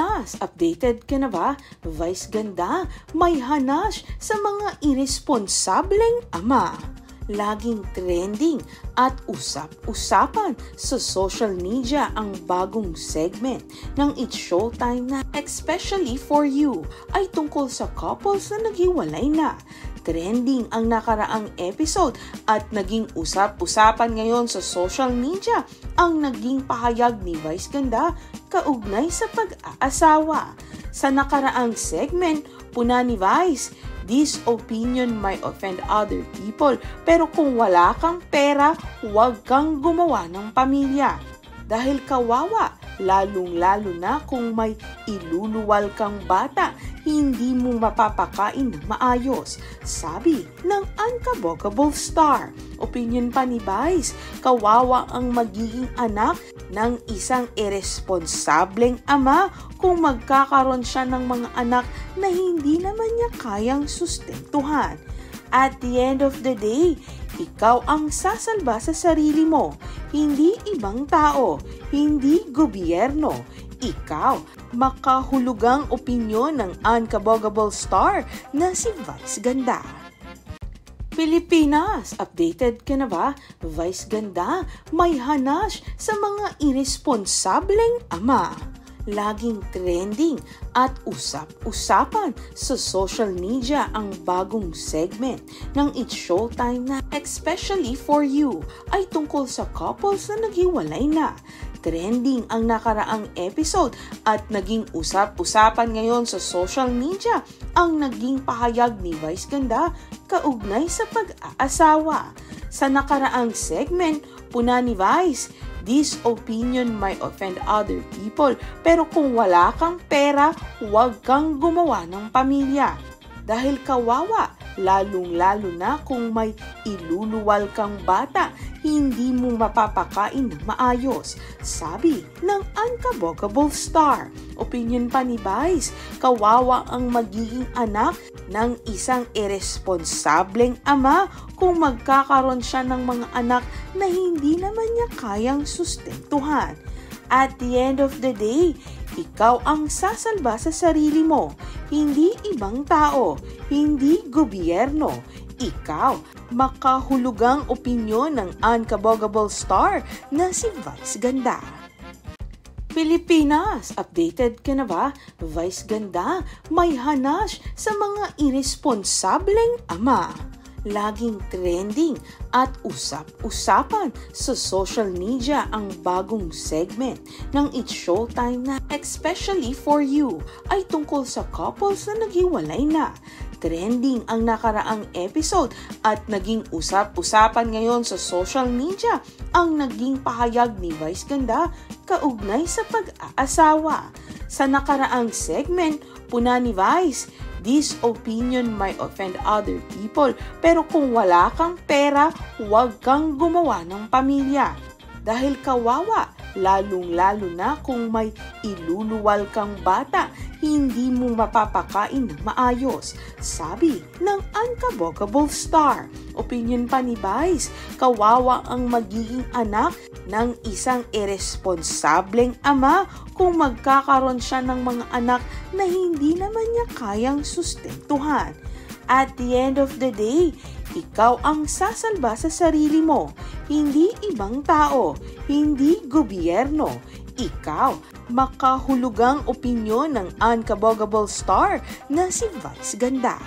Pilipinas, updated ka na ba? Vice ganda, may hanash sa mga irresponsableng ama. Laging trending at usap-usapan sa social media ang bagong segment ng It's Showtime na Especially For You ay tungkol sa couples na naghiwalay na. Trending ang nakaraang episode at naging usap-usapan ngayon sa social media ang naging pahayag ni Vice Ganda kaugnay sa pag-aasawa. Sa nakaraang segment, puna ni Vice, "This opinion might offend other people, pero kung wala kang pera, huwag kang gumawa ng pamilya. Dahil kawawa, lalong-lalo na kung may iluluwal kang bata, hindi mo mapapakain ng maayos," sabi ng Unkabogable star. Opinion pa ni Vice, kawawa ang magiging anak ng isang irresponsableng ama kung magkakaroon siya ng mga anak na hindi naman niya kayang sustentuhan. At the end of the day, ikaw ang sasalba sa sarili mo, hindi ibang tao, hindi gobyerno. Ikaw, makahulugang opinyon ng Unkabogable star na si Vice Ganda. Pilipinas, updated ka na ba? Vice Ganda, may hanash sa mga irresponsableng ama. Laging trending at usap-usapan sa social media ang bagong segment ng It's Showtime na Especially For You ay tungkol sa couples na naghiwalay na. Trending ang nakaraang episode at naging usap-usapan ngayon sa social media ang naging pahayag ni Vice Ganda kaugnay sa pag-aasawa. Sa nakaraang segment, puna ni Vice, "This opinion might offend other people, pero kung wala kang pera, huwag kang gumawa ng pamilya. Dahil kawawa, lalong-lalo na kung may iluluwal kang bata, hindi mo mapapakain ng maayos," sabi ng Unkabogable star. Opinion pa ni Vice, kawawa ang magiging anak ng isang irresponsableng ama kung magkakaroon siya ng mga anak na hindi naman niya kayang sustentuhan. At the end of the day, ikaw ang sasalba sa sarili mo, hindi ibang tao, hindi gobyerno. Ikaw, makahulugang opinyon ng Unkabogable star na si Vice Ganda. Pilipinas, updated ka na ba? Vice Ganda, may hanash sa mga irresponsableng ama. Laging trending at usap-usapan sa social media ang bagong segment ng It's Showtime na Especially For You ay tungkol sa couples na naghiwalay na. Trending ang nakaraang episode at naging usap-usapan ngayon sa social media ang naging pahayag ni Vice Ganda kaugnay sa pag-aasawa. Sa nakaraang segment, puna ni Vice, "This opinion might offend other people, pero kung wala kang pera, huwag kang gumawa ng pamilya. Dahil kawawa, lalong-lalo na kung may iluluwal kang bata, hindi mo mapapakain ng maayos," sabi ng Unkabogable star. Opinion pa ni Vice, kawawa ang magiging anak ng isang irresponsableng ama kung magkakaroon siya ng mga anak na hindi naman niya kayang sustentuhan. At the end of the day, ikaw ang sasalba sa sarili mo, hindi ibang tao, hindi gobyerno. Ikaw, makahulugang opinyon ng Unkabogable star na si Vice Ganda.